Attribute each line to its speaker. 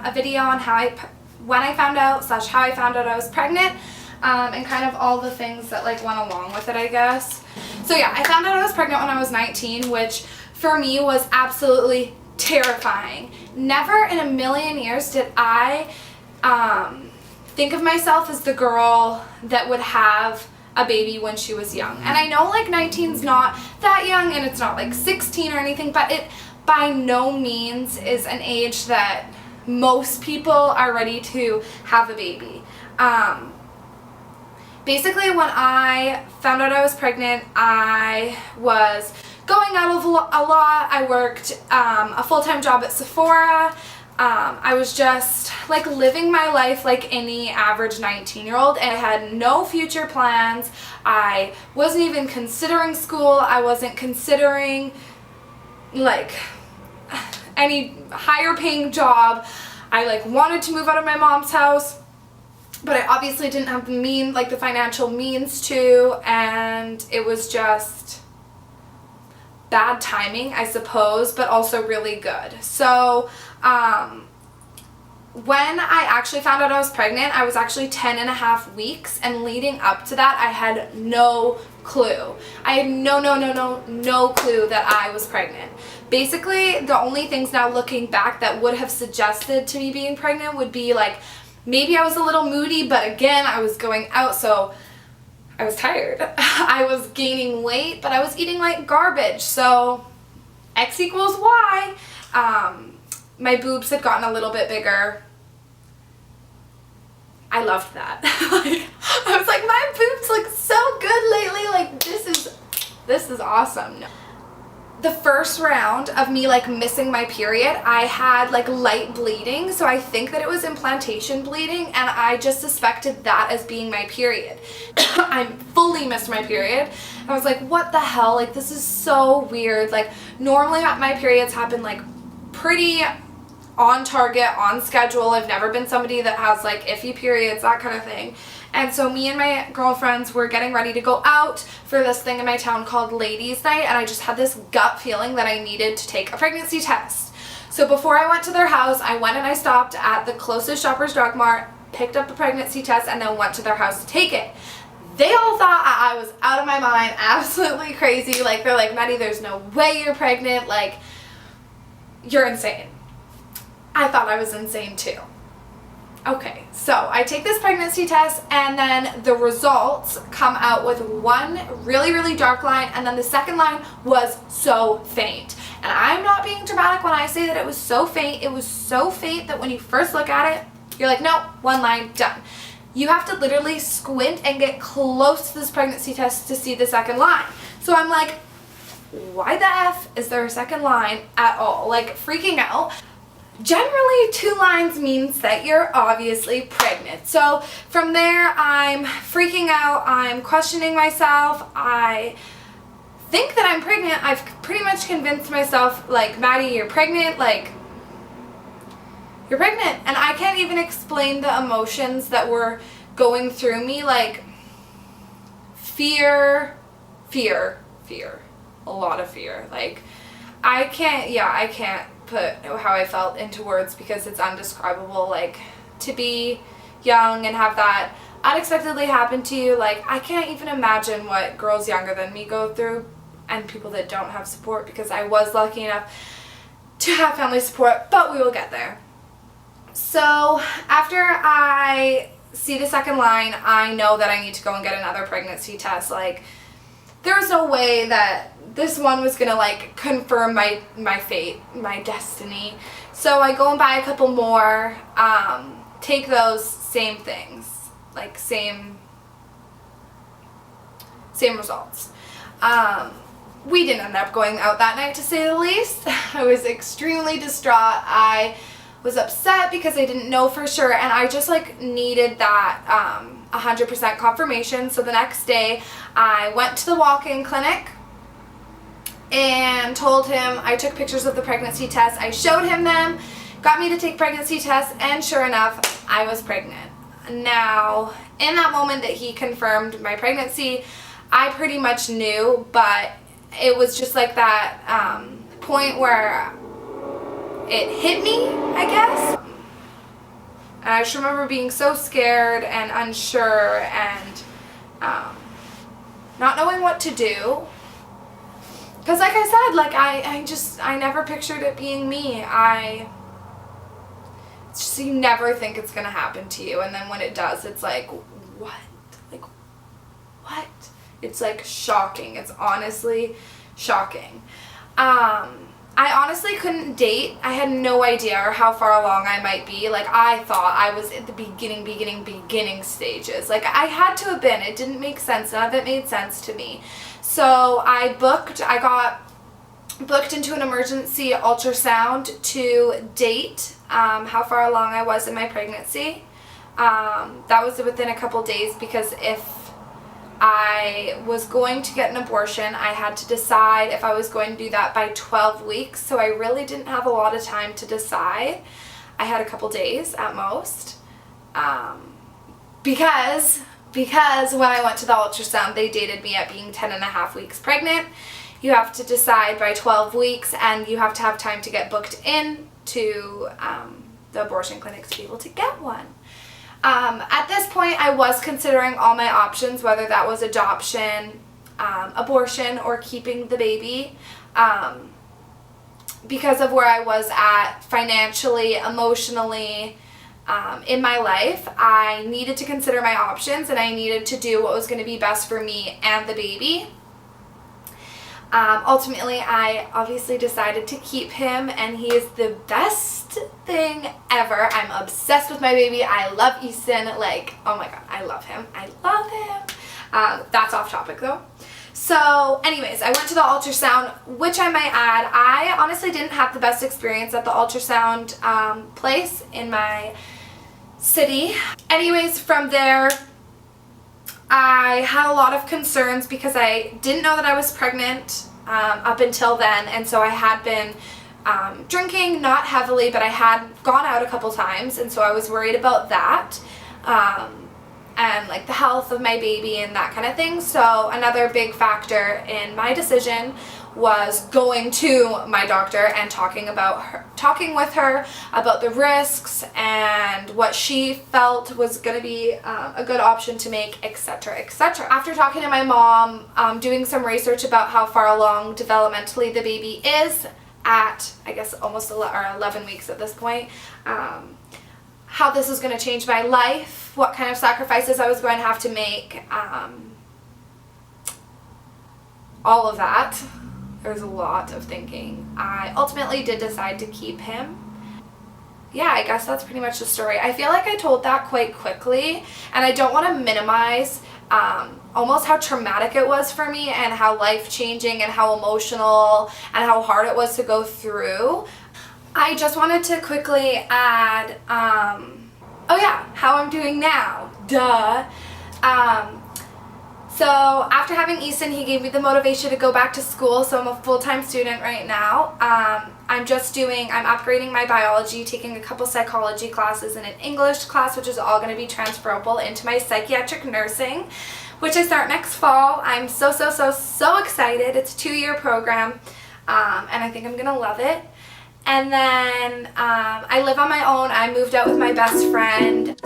Speaker 1: a video on when I found out / how I found out I was pregnant, and kind of all the things that like went along with it, I guess. So yeah, I found out I was pregnant when I was 19, which for me was absolutely terrifying. Never in a million years did I think of myself as the girl that would have a baby when she was young. And I know like 19's not that young and it's not like 16 or anything, but it by no means is an age that most people are ready to have a baby. Basically, when I found out I was pregnant, I was going out a lot. I worked a full-time job at Sephora. I was just like living my life like any average 19-year-old, and I had no future plans. I wasn't even considering school. I wasn't considering like any higher paying job. I like wanted to move out of my mom's house, but I obviously didn't have the financial means to, and it was just bad timing, I suppose, but also really good. So when I actually found out I was pregnant, I was actually 10.5 weeks, and leading up to that, I had no clue. I had no clue that I was pregnant. Basically, the only things now looking back that would have suggested to me being pregnant would be like, maybe I was a little moody, but again, I was going out, so I was tired. I was gaining weight, but I was eating like garbage, so X equals Y. My boobs had gotten a little bit bigger. I loved that. I was like, my boobs look so good lately. Like, this is awesome. The first round of me like missing my period, I had like light bleeding, so I think that it was implantation bleeding, and I just suspected that as being my period. I fully missed my period. I was like, what the hell? Like, this is so weird. Like, normally my periods happen like pretty on target, on schedule. I've never been somebody that has like iffy periods, that kind of thing. And so me and my girlfriends were getting ready to go out for this thing in my town called Ladies Night, and I just had this gut feeling that I needed to take a pregnancy test. So before I went to their house, I went and I stopped at the closest Shoppers Drug Mart, picked up the pregnancy test, and then went to their house to take it. They all thought I was out of my mind, absolutely crazy. Like, they're like, Maddie, there's no way you're pregnant. Like, you're insane. I thought I was insane too. Okay, so I take this pregnancy test, and then the results come out with one really, really dark line, and then the second line was so faint. And I'm not being dramatic when I say that it was so faint. It was so faint that when you first look at it, you're like, nope, one line, done. You have to literally squint and get close to this pregnancy test to see the second line. So I'm like, why the F is there a second line at all? Like, freaking out. Generally, 2 lines means that you're obviously pregnant. So from there, I'm freaking out. I'm questioning myself. I think that I'm pregnant. I've pretty much convinced myself, like, Maddie, you're pregnant. Like, you're pregnant. And I can't even explain the emotions that were going through me. Like, fear. A lot of fear. Like, I can't put how I felt into words because it's undescribable. Like, to be young and have that unexpectedly happen to you, like, I can't even imagine what girls younger than me go through, and people that don't have support, because I was lucky enough to have family support, but we will get there. So after I see the second line, I know that I need to go and get another pregnancy test. Like, there was no way that this one was gonna like confirm my fate, my destiny. So I go and buy a couple more, take those, same things, like same results. We didn't end up going out that night, to say the least. I was extremely distraught. I was upset because I didn't know for sure, and I just like needed that 100% confirmation. So the next day I went to the walk-in clinic and told him, I took pictures of the pregnancy test, I showed him them, got me to take pregnancy tests, and sure enough, I was pregnant. Now, in that moment that he confirmed my pregnancy, I pretty much knew, but it was just like that point where it hit me, I guess. And I just remember being so scared and unsure and not knowing what to do. Because like I said, like I never pictured it being me. You never think it's going to happen to you. And then when it does, it's like, what? Like, what? It's like shocking. It's honestly shocking. I honestly couldn't date. I had no idea or how far along I might be. Like, I thought I was at the beginning stages. Like, I had to have been. It didn't make sense. None of it made sense to me. So I got booked into an emergency ultrasound to date how far along I was in my pregnancy. That was within a couple days, because if I was going to get an abortion, I had to decide if I was going to do that by 12 weeks. So I really didn't have a lot of time to decide. I had a couple days at most. Because when I went to the ultrasound, they dated me at being 10 and a half weeks pregnant. You have to decide by 12 weeks, and you have to have time to get booked in to the abortion clinic to be able to get one. At this point, I was considering all my options, whether that was adoption, abortion, or keeping the baby. Because of where I was at financially, emotionally, in my life, I needed to consider my options, and I needed to do what was going to be best for me and the baby. Ultimately, I obviously decided to keep him, and he is the best thing ever. I'm obsessed with my baby. I love Easton. Like, oh my god, I love him. I love him. That's off topic though. So anyways, I went to the ultrasound, which I might add, I honestly didn't have the best experience at the ultrasound place in my city. Anyways, from there, I had a lot of concerns because I didn't know that I was pregnant up until then, and so I had been drinking, not heavily, but I had gone out a couple times, and so I was worried about that, and like the health of my baby and that kind of thing. So another big factor in my decision was going to my doctor and talking with her about the risks and what she felt was going to be a good option to make, etc., etc. After talking to my mom, doing some research about how far along developmentally the baby is at, I guess, almost 11 weeks at this point, how this was going to change my life, what kind of sacrifices I was going to have to make, all of that. There was a lot of thinking. I ultimately did decide to keep him. Yeah, I guess that's pretty much the story. I feel like I told that quite quickly, and I don't want to minimize almost how traumatic it was for me, and how life-changing and how emotional and how hard it was to go through. I just wanted to quickly add, oh yeah, how I'm doing now. Duh. So after having Easton, he gave me the motivation to go back to school, so I'm a full-time student right now. I'm upgrading my biology, taking a couple psychology classes and an English class, which is all going to be transferable into my psychiatric nursing, which I start next fall. I'm so excited. It's a 2-year program, and I think I'm going to love it. And then I live on my own. I moved out with my best friend.